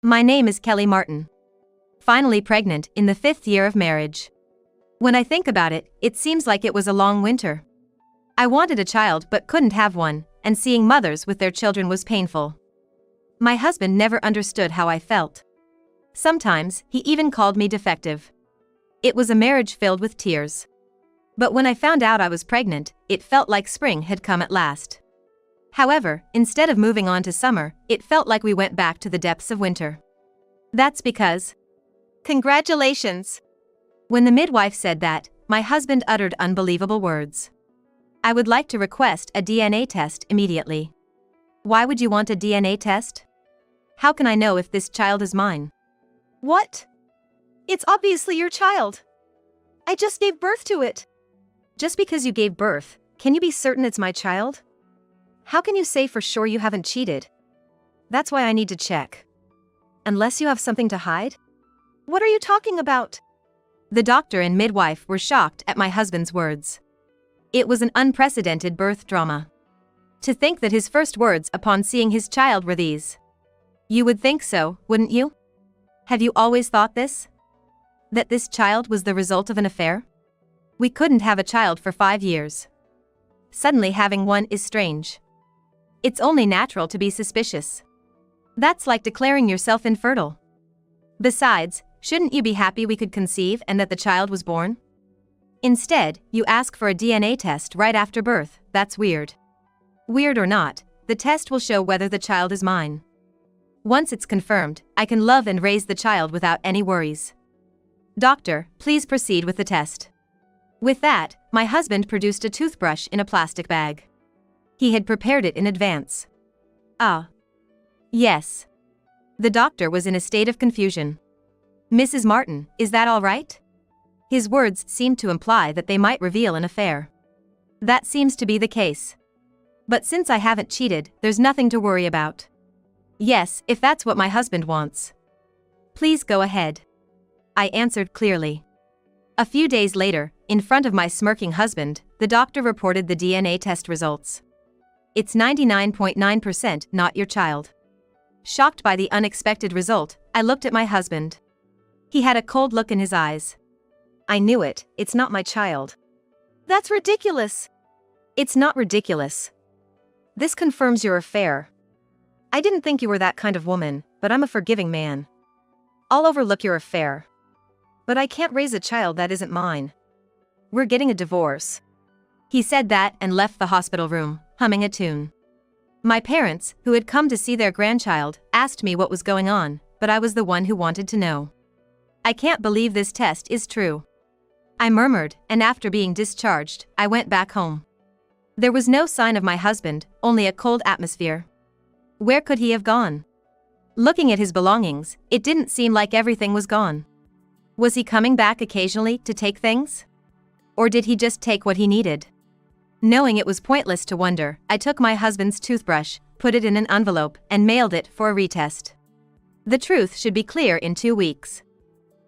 My name is Kelly Martin. Finally pregnant in the 5th year of marriage. When I think about it, it seems like it was a long winter. I wanted a child but couldn't have one, and seeing mothers with their children was painful. My husband never understood how I felt. Sometimes, he even called me defective. It was a marriage filled with tears. But when I found out I was pregnant, it felt like spring had come at last. However, instead of moving on to summer, it felt like we went back to the depths of winter. That's because... Congratulations! When the midwife said that, my husband uttered unbelievable words. I would like to request a DNA test immediately. Why would you want a DNA test? How can I know if this child is mine? What? It's obviously your child. I just gave birth to it. Just because you gave birth, can you be certain it's my child? How can you say for sure you haven't cheated? That's why I need to check. Unless you have something to hide? What are you talking about? The doctor and midwife were shocked at my husband's words. It was an unprecedented birth drama. To think that his first words upon seeing his child were these. You would think so, wouldn't you? Have you always thought this? That this child was the result of an affair? We couldn't have a child for 5 years. Suddenly having one is strange. It's only natural to be suspicious. That's like declaring yourself infertile. Besides, shouldn't you be happy we could conceive and that the child was born? Instead, you ask for a DNA test right after birth. That's weird. Weird or not, the test will show whether the child is mine. Once it's confirmed, I can love and raise the child without any worries. Doctor, please proceed with the test. With that, my husband produced a toothbrush in a plastic bag. He had prepared it in advance. Ah. Yes. The doctor was in a state of confusion. Mrs. Martin, is that all right? His words seemed to imply that they might reveal an affair. That seems to be the case. But since I haven't cheated, there's nothing to worry about. Yes, if that's what my husband wants. Please go ahead. I answered clearly. A few days later, in front of my smirking husband, the doctor reported the DNA test results. It's 99.9% not your child. Shocked by the unexpected result, I looked at my husband. He had a cold look in his eyes. I knew it, it's not my child. That's ridiculous. It's not ridiculous. This confirms your affair. I didn't think you were that kind of woman, but I'm a forgiving man. I'll overlook your affair. But I can't raise a child that isn't mine. We're getting a divorce. He said that and left the hospital room, humming a tune. My parents, who had come to see their grandchild, asked me what was going on, but I was the one who wanted to know. I can't believe this test is true. I murmured, and after being discharged, I went back home. There was no sign of my husband, only a cold atmosphere. Where could he have gone? Looking at his belongings, it didn't seem like everything was gone. Was he coming back occasionally to take things? Or did he just take what he needed? Knowing it was pointless to wonder, I took my husband's toothbrush, put it in an envelope, and mailed it for a retest. The truth should be clear in 2 weeks.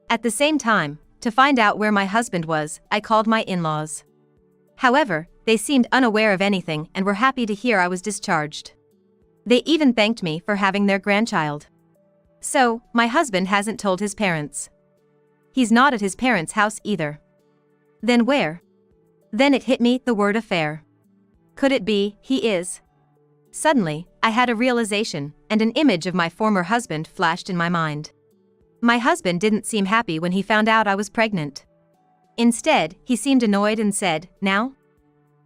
At the same time, to find out where my husband was, I called my in-laws. However, they seemed unaware of anything and were happy to hear I was discharged. They even thanked me for having their grandchild. So, my husband hasn't told his parents. He's not at his parents' house either. Then where? Then it hit me, the word affair. Could it be, he is? Suddenly, I had a realization, and an image of my former husband flashed in my mind. My husband didn't seem happy when he found out I was pregnant. Instead, he seemed annoyed and said, "Now?"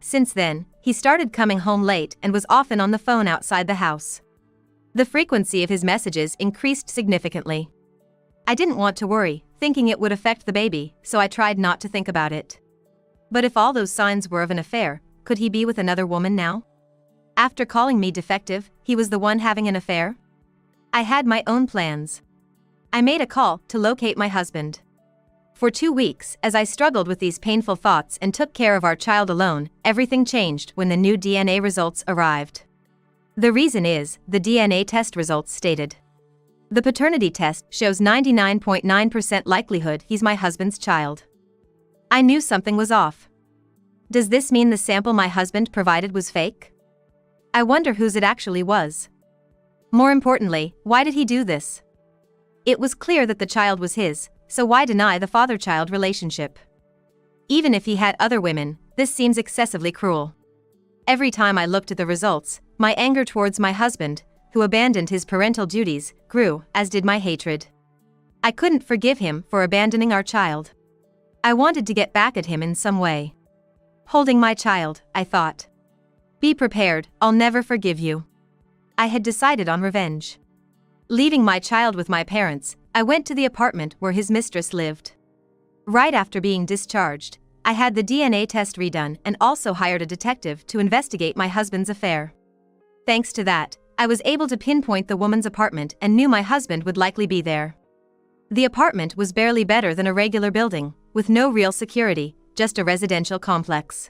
Since then, he started coming home late and was often on the phone outside the house. The frequency of his messages increased significantly. I didn't want to worry, thinking it would affect the baby, so I tried not to think about it. But if all those signs were of an affair, could he be with another woman now? After calling me defective, he was the one having an affair? I had my own plans. I made a call to locate my husband. For 2 weeks, as I struggled with these painful thoughts and took care of our child alone, everything changed when the new DNA results arrived. The reason is, the DNA test results stated. The paternity test shows 99.9% likelihood he's my husband's child. I knew something was off. Does this mean the sample my husband provided was fake? I wonder whose it actually was. More importantly, why did he do this? It was clear that the child was his, so why deny the father-child relationship? Even if he had other women, this seems excessively cruel. Every time I looked at the results, my anger towards my husband, who abandoned his parental duties, grew, as did my hatred. I couldn't forgive him for abandoning our child. I wanted to get back at him in some way. Holding my child, I thought. Be prepared, I'll never forgive you. I had decided on revenge. Leaving my child with my parents, I went to the apartment where his mistress lived. Right after being discharged, I had the DNA test redone and also hired a detective to investigate my husband's affair. Thanks to that, I was able to pinpoint the woman's apartment and knew my husband would likely be there. The apartment was barely better than a regular building, with no real security, just a residential complex.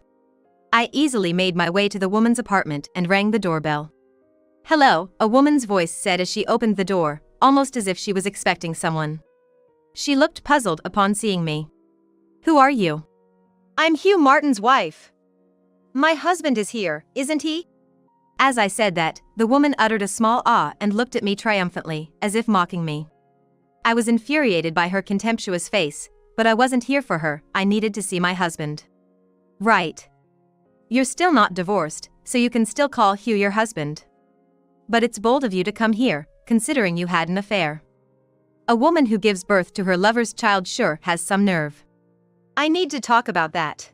I easily made my way to the woman's apartment and rang the doorbell. "Hello," a woman's voice said as she opened the door, almost as if she was expecting someone. She looked puzzled upon seeing me. "Who are you?" I'm Hugh Martin's wife. My husband is here, isn't he? As I said that, the woman uttered a small ah and looked at me triumphantly, as if mocking me. I was infuriated by her contemptuous face, but I wasn't here for her, I needed to see my husband. "Right. You're still not divorced, so you can still call Hugh your husband. But it's bold of you to come here, considering you had an affair. A woman who gives birth to her lover's child sure has some nerve." I need to talk about that.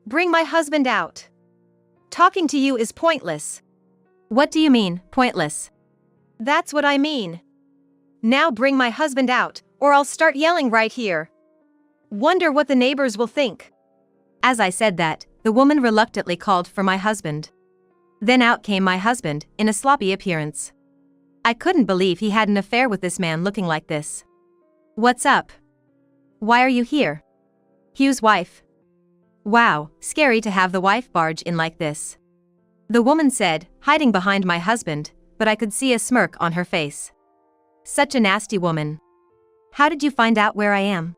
Bring my husband out. Talking to you is pointless. What do you mean, pointless? That's what I mean. Now bring my husband out, or I'll start yelling right here. Wonder what the neighbors will think. As I said that, the woman reluctantly called for my husband. Then out came my husband, in a sloppy appearance. I couldn't believe he had an affair with this man looking like this. "What's up? Why are you here?" "Hugh's wife." "Wow, scary to have the wife barge in like this," the woman said, hiding behind my husband, but I could see a smirk on her face. "Such a nasty woman. How did you find out where I am?"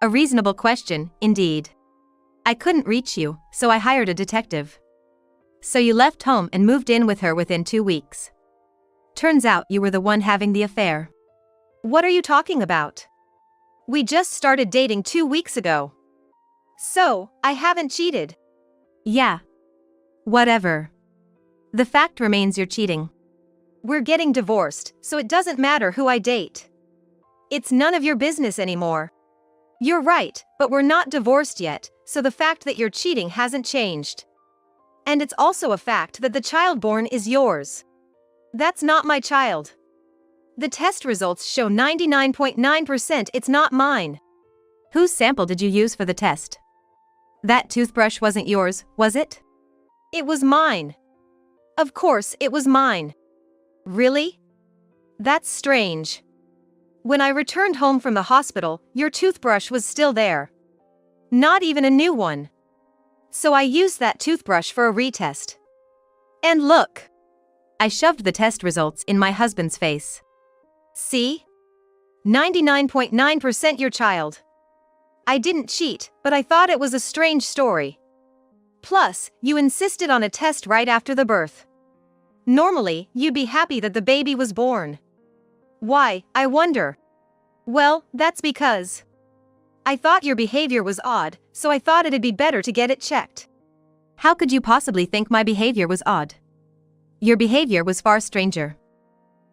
A reasonable question, indeed. "I couldn't reach you, so I hired a detective." "So you left home and moved in with her within 2 weeks. Turns out you were the one having the affair." What are you talking about? We just started dating 2 weeks ago. So, I haven't cheated. Yeah. Whatever. The fact remains you're cheating. We're getting divorced, so it doesn't matter who I date. It's none of your business anymore. You're right, but we're not divorced yet, so the fact that you're cheating hasn't changed. And it's also a fact that the child born is yours. That's not my child. The test results show 99.9% it's not mine. Whose sample did you use for the test? That toothbrush wasn't yours, was it? It was mine. Of course, it was mine. Really? That's strange. When I returned home from the hospital, your toothbrush was still there. Not even a new one. So I used that toothbrush for a retest. And look. I shoved the test results in my husband's face. See? 99.9% your child. I didn't cheat, but I thought it was a strange story. Plus, you insisted on a test right after the birth. Normally, you'd be happy that the baby was born. Why, I wonder? Well, that's because I thought your behavior was odd, so I thought it'd be better to get it checked. How could you possibly think my behavior was odd? Your behavior was far stranger.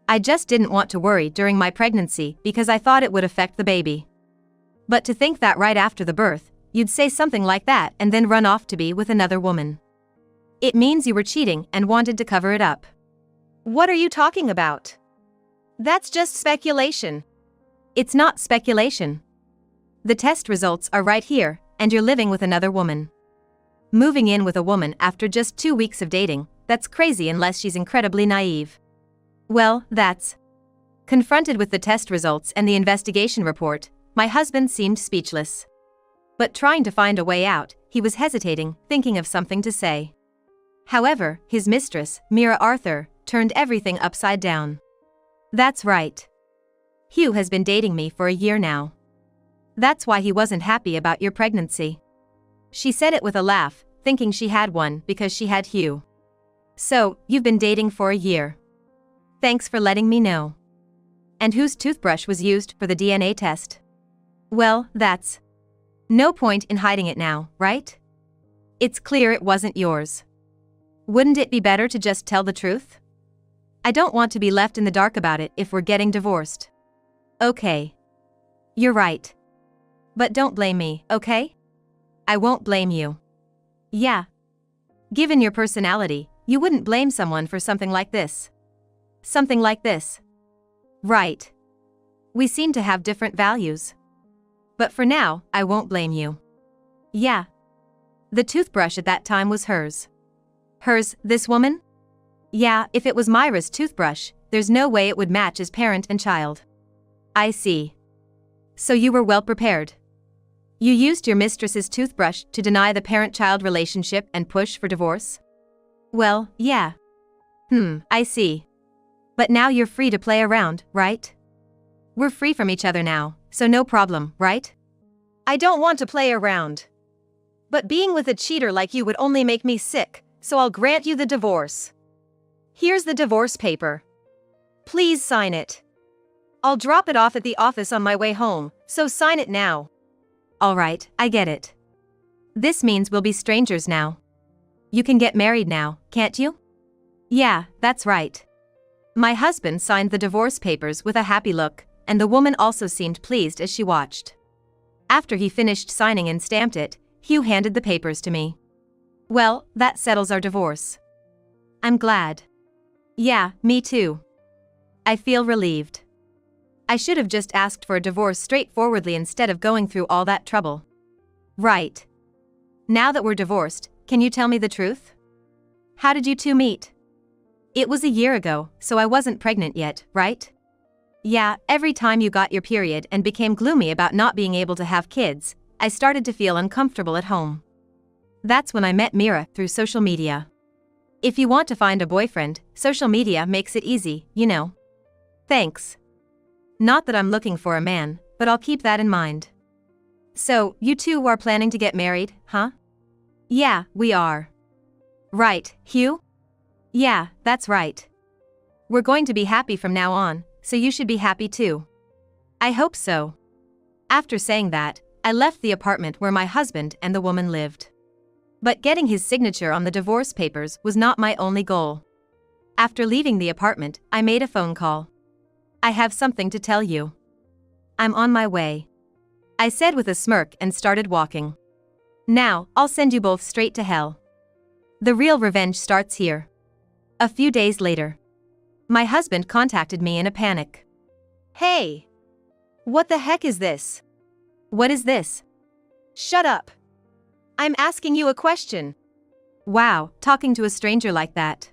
I just didn't want to worry during my pregnancy because I thought it would affect the baby. But to think that right after the birth, you'd say something like that and then run off to be with another woman. It means you were cheating and wanted to cover it up. What are you talking about? That's just speculation. It's not speculation. The test results are right here, and you're living with another woman. Moving in with a woman after just 2 weeks of dating, that's crazy unless she's incredibly naive. Well, that's. Confronted with the test results and the investigation report, my husband seemed speechless. But trying to find a way out, he was hesitating, thinking of something to say. However, his mistress, Mira Arthur, turned everything upside down. That's right. Hugh has been dating me for a year now. That's why he wasn't happy about your pregnancy. She said it with a laugh, thinking she had one because she had Hugh. So, you've been dating for a year. Thanks for letting me know. And whose toothbrush was used for the DNA test? Well, that's no point in hiding it now, right? It's clear it wasn't yours. Wouldn't it be better to just tell the truth? I don't want to be left in the dark about it if we're getting divorced. Okay. You're right. But don't blame me, okay? I won't blame you. Yeah. Given your personality, you wouldn't blame someone for something like this. Something like this. Right. We seem to have different values. But for now, I won't blame you. Yeah. The toothbrush at that time was hers. Hers, this woman? Yeah, if it was Myra's toothbrush, there's no way it would match as parent and child. I see. So you were well prepared. You used your mistress's toothbrush to deny the parent-child relationship and push for divorce? Well, yeah. I see. But now you're free to play around, right? We're free from each other now, so no problem, right? I don't want to play around. But being with a cheater like you would only make me sick, so I'll grant you the divorce. Here's the divorce paper. Please sign it. I'll drop it off at the office on my way home, so sign it now. All right, I get it. This means we'll be strangers now. You can get married now, can't you? Yeah, that's right. My husband signed the divorce papers with a happy look, and the woman also seemed pleased as she watched. After he finished signing and stamped it, Hugh handed the papers to me. Well, that settles our divorce. I'm glad. Yeah, me too. I feel relieved. I should have just asked for a divorce straightforwardly instead of going through all that trouble. Right. Now that we're divorced, can you tell me the truth? How did you two meet? It was a year ago, so I wasn't pregnant yet, right? Yeah, every time you got your period and became gloomy about not being able to have kids, I started to feel uncomfortable at home. That's when I met Mira through social media. If you want to find a boyfriend, social media makes it easy, you know. Thanks. Not that I'm looking for a man, but I'll keep that in mind. So, you two are planning to get married, huh? Yeah, we are. Right, Hugh? Yeah, that's right. We're going to be happy from now on, so you should be happy too. I hope so. After saying that, I left the apartment where my husband and the woman lived. But getting his signature on the divorce papers was not my only goal. After leaving the apartment, I made a phone call. I have something to tell you. I'm on my way, I said with a smirk and started walking. Now, I'll send you both straight to hell. The real revenge starts here. A few days later, my husband contacted me in a panic. Hey! What the heck is this? What is this? Shut up! I'm asking you a question. Wow, talking to a stranger like that.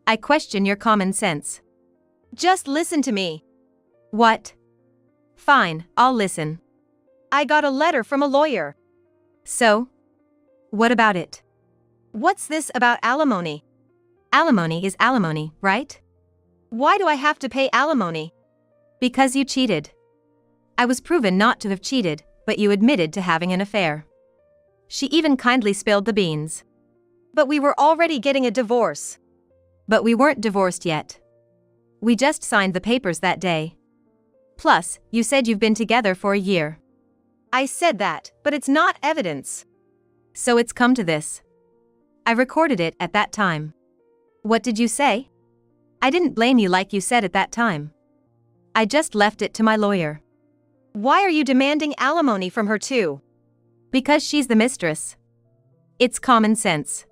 I question your common sense. Just listen to me. What? Fine, I'll listen. I got a letter from a lawyer. So? What about it? What's this about alimony? Alimony is alimony, right? Why do I have to pay alimony? Because you cheated. I was proven not to have cheated, but you admitted to having an affair. She even kindly spilled the beans. But we were already getting a divorce. But we weren't divorced yet. We just signed the papers that day. Plus, you said you've been together for a year. I said that, but it's not evidence. So it's come to this. I recorded it at that time. What did you say? I didn't blame you like you said at that time. I just left it to my lawyer. Why are you demanding alimony from her too? Because she's the mistress. It's common sense.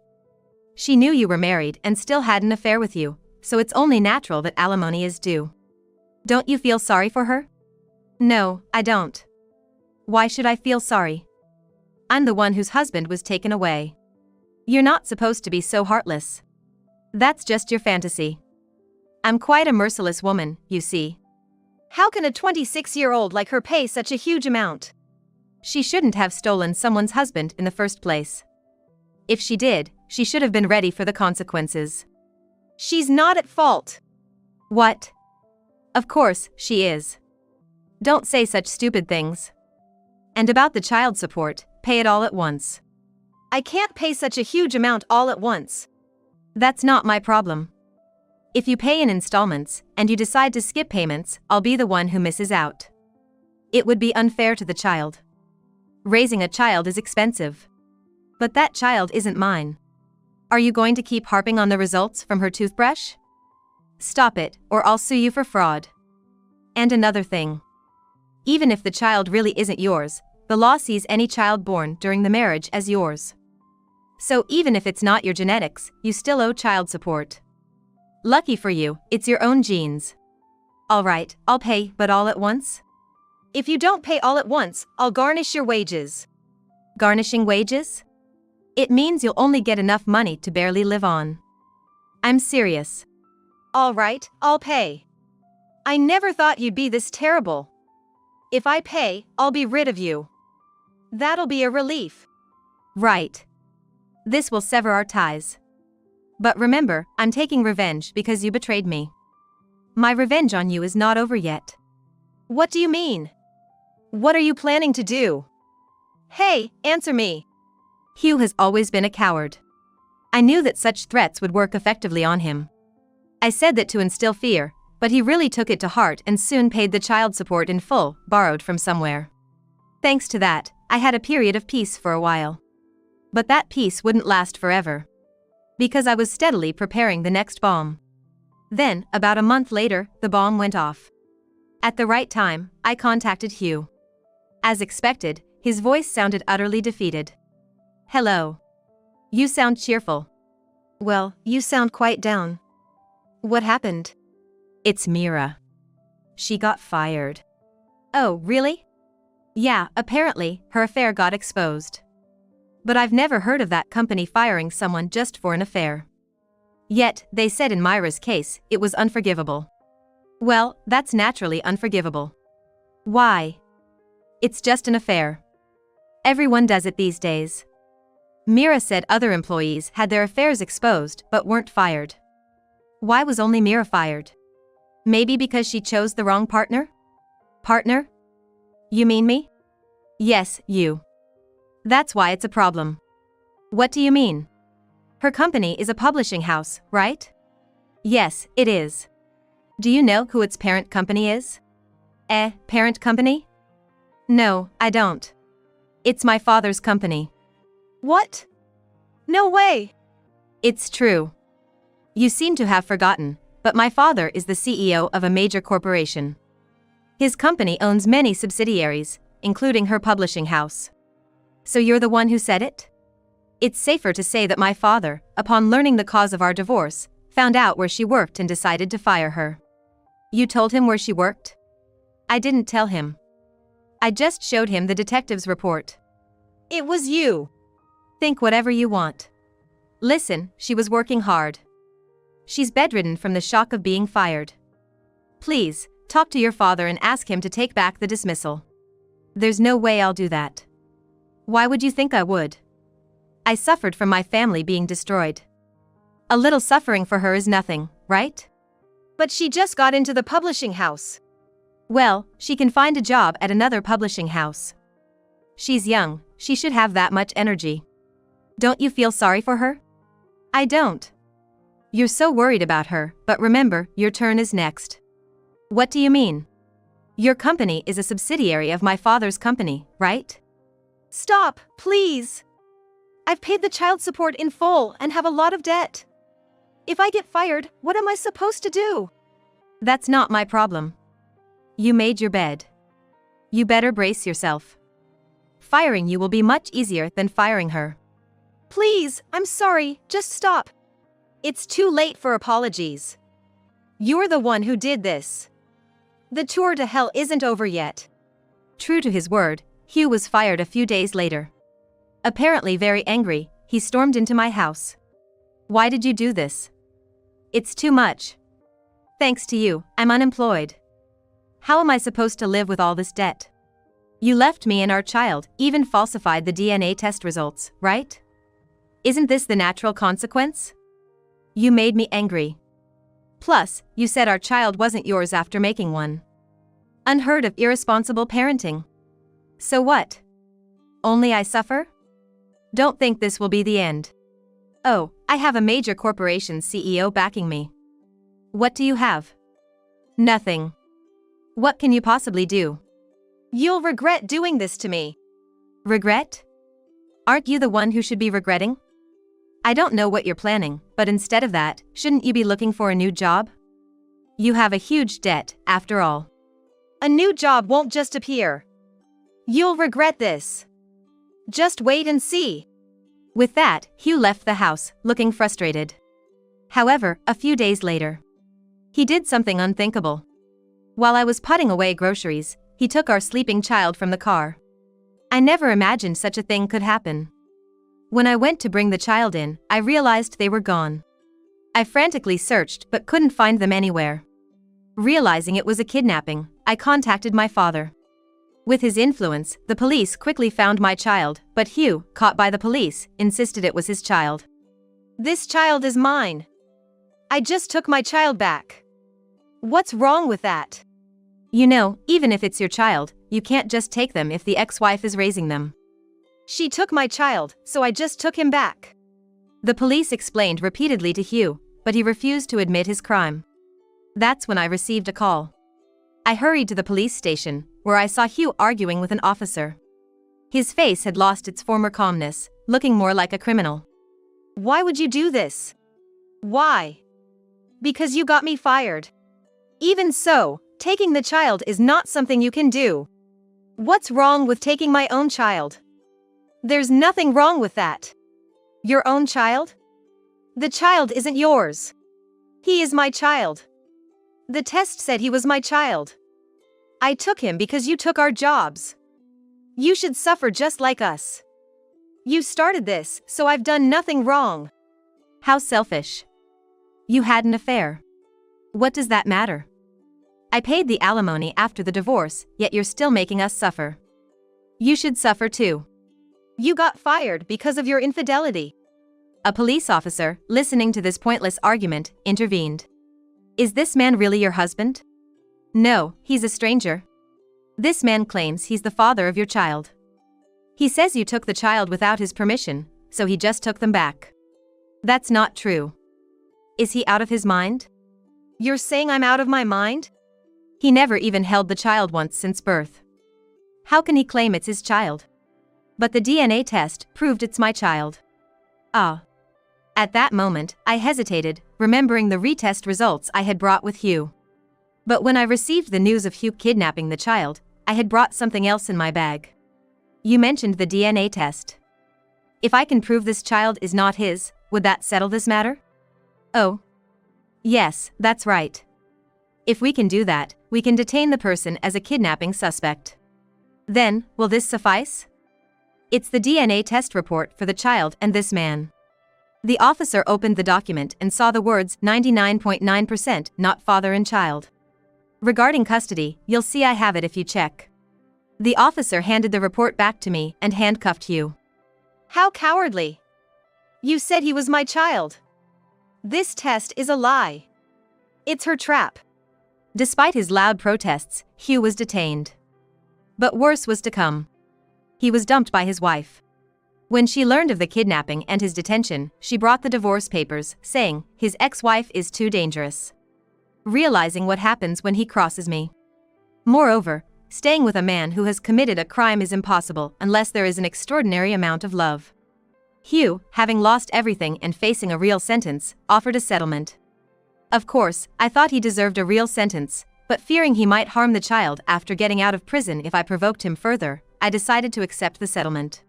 She knew you were married and still had an affair with you, so it's only natural that alimony is due. Don't you feel sorry for her? No, I don't. Why should I feel sorry? I'm the one whose husband was taken away. You're not supposed to be so heartless. That's just your fantasy. I'm quite a merciless woman, you see. How can a 26-year-old like her pay such a huge amount? She shouldn't have stolen someone's husband in the first place. If she did, she should have been ready for the consequences. She's not at fault. What? Of course, she is. Don't say such stupid things. And about the child support, pay it all at once. I can't pay such a huge amount all at once. That's not my problem. If you pay in installments, and you decide to skip payments, I'll be the one who misses out. It would be unfair to the child. Raising a child is expensive. But that child isn't mine. Are you going to keep harping on the results from her toothbrush? Stop it, or I'll sue you for fraud. And another thing. Even if the child really isn't yours, the law sees any child born during the marriage as yours. So even if it's not your genetics, you still owe child support. Lucky for you, it's your own genes. Alright, I'll pay, but all at once? If you don't pay all at once, I'll garnish your wages. Garnishing wages? It means you'll only get enough money to barely live on. I'm serious. Alright, I'll pay. I never thought you'd be this terrible. If I pay, I'll be rid of you. That'll be a relief. Right. This will sever our ties. But remember, I'm taking revenge because you betrayed me. My revenge on you is not over yet. What do you mean? What are you planning to do? Hey, answer me. Hugh has always been a coward. I knew that such threats would work effectively on him. I said that to instill fear, but he really took it to heart and soon paid the child support in full, borrowed from somewhere. Thanks to that, I had a period of peace for a while. But that peace wouldn't last forever. Because I was steadily preparing the next bomb. Then, about a month later, the bomb went off. At the right time, I contacted Hugh. As expected, his voice sounded utterly defeated. Hello. You sound cheerful. Well, you sound quite down. What happened? It's Mira. She got fired. Oh, really? Yeah, apparently, her affair got exposed. But I've never heard of that company firing someone just for an affair. Yet, they said in Myra's case, it was unforgivable. Well, that's naturally unforgivable. Why? It's just an affair. Everyone does it these days. Mira said other employees had their affairs exposed but weren't fired. Why was only Mira fired? Maybe because she chose the wrong partner? Partner? You mean me? Yes, you. That's why it's a problem. What do you mean? Her company is a publishing house, right? Yes, it is. Do you know who its parent company is? Parent company? No, I don't. It's my father's company. What? No way! It's true. You seem to have forgotten, but my father is the CEO of a major corporation. His company owns many subsidiaries, including her publishing house. So you're the one who said it? It's safer to say that my father, upon learning the cause of our divorce, found out where she worked and decided to fire her. You told him where she worked? I didn't tell him. I just showed him the detective's report. It was you. Think whatever you want. Listen, she was working hard. She's bedridden from the shock of being fired. Please, talk to your father and ask him to take back the dismissal. There's no way I'll do that. Why would you think I would? I suffered from my family being destroyed. A little suffering for her is nothing, right? But she just got into the publishing house. Well, she can find a job at another publishing house. She's young, she should have that much energy. Don't you feel sorry for her? I don't. You're so worried about her, but remember, your turn is next. What do you mean? Your company is a subsidiary of my father's company, right? Stop, please. I've paid the child support in full and have a lot of debt. If I get fired, what am I supposed to do? That's not my problem. You made your bed. You better brace yourself. Firing you will be much easier than firing her. Please, I'm sorry, just stop. It's too late for apologies. You're the one who did this. The tour to hell isn't over yet. True to his word, Hugh was fired a few days later. Apparently very angry, he stormed into my house. Why did you do this? It's too much. Thanks to you, I'm unemployed. How am I supposed to live with all this debt? You left me and our child, even falsified the DNA test results, right? Isn't this the natural consequence? You made me angry. Plus, you said our child wasn't yours after making one. Unheard of irresponsible parenting. So what? Only I suffer? Don't think this will be the end. Oh, I have a major corporation CEO backing me. What do you have? Nothing. What can you possibly do? You'll regret doing this to me. Regret? Aren't you the one who should be regretting? I don't know what you're planning, but instead of that, shouldn't you be looking for a new job? You have a huge debt, after all. A new job won't just appear. You'll regret this. Just wait and see. With that, Hugh left the house, looking frustrated. However, a few days later, he did something unthinkable. While I was putting away groceries, he took our sleeping child from the car. I never imagined such a thing could happen. When I went to bring the child in, I realized they were gone. I frantically searched but couldn't find them anywhere. Realizing it was a kidnapping, I contacted my father. With his influence, the police quickly found my child, but Hugh, caught by the police, insisted it was his child. This child is mine. I just took my child back. What's wrong with that? You know, even if it's your child, you can't just take them if the ex-wife is raising them. She took my child, so I just took him back. The police explained repeatedly to Hugh, but he refused to admit his crime. That's when I received a call. I hurried to the police station, where I saw Hugh arguing with an officer. His face had lost its former calmness, looking more like a criminal. Why would you do this? Why? Because you got me fired. Even so, taking the child is not something you can do. What's wrong with taking my own child? There's nothing wrong with that. Your own child? The child isn't yours. He is my child. The test said he was my child. I took him because you took our jobs. You should suffer just like us. You started this, so I've done nothing wrong. How selfish. You had an affair. What does that matter? I paid the alimony after the divorce, yet you're still making us suffer. You should suffer too. You got fired because of your infidelity. A police officer, listening to this pointless argument, intervened. Is this man really your husband? No, he's a stranger. This man claims he's the father of your child. He says you took the child without his permission, so he just took them back. That's not true. Is he out of his mind? You're saying I'm out of my mind? He never even held the child once since birth. How can he claim it's his child? But the DNA test proved it's my child. Ah. At that moment, I hesitated, remembering the retest results I had brought with Hugh. But when I received the news of Hugh kidnapping the child, I had brought something else in my bag. You mentioned the DNA test. If I can prove this child is not his, would that settle this matter? Oh. Yes, that's right. If we can do that, we can detain the person as a kidnapping suspect. Then, will this suffice? It's the DNA test report for the child and this man. The officer opened the document and saw the words 99.9% not father and child. Regarding custody, you'll see I have it if you check. The officer handed the report back to me and handcuffed Hugh. How cowardly. You said he was my child. This test is a lie. It's her trap. Despite his loud protests, Hugh was detained. But worse was to come. He was dumped by his wife. When she learned of the kidnapping and his detention, she brought the divorce papers, saying, his ex-wife is too dangerous. Realizing what happens when he crosses me. Moreover, staying with a man who has committed a crime is impossible unless there is an extraordinary amount of love. Hugh, having lost everything and facing a real sentence, offered a settlement. Of course, I thought he deserved a real sentence, but fearing he might harm the child after getting out of prison if I provoked him further, I decided to accept the settlement.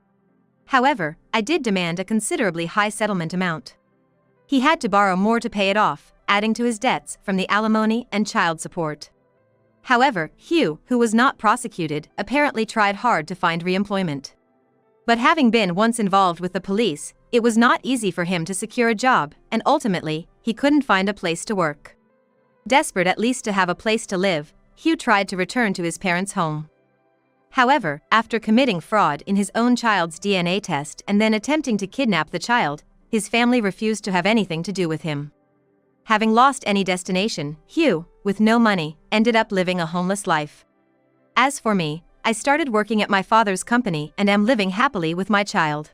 However, I did demand a considerably high settlement amount. He had to borrow more to pay it off, adding to his debts from the alimony and child support. However, Hugh, who was not prosecuted, apparently tried hard to find re-employment. But having been once involved with the police, it was not easy for him to secure a job, and ultimately, he couldn't find a place to work. Desperate at least to have a place to live, Hugh tried to return to his parents' home. However, after committing fraud in his own child's DNA test and then attempting to kidnap the child, his family refused to have anything to do with him. Having lost any destination, Hugh, with no money, ended up living a homeless life. As for me, I started working at my father's company and am living happily with my child.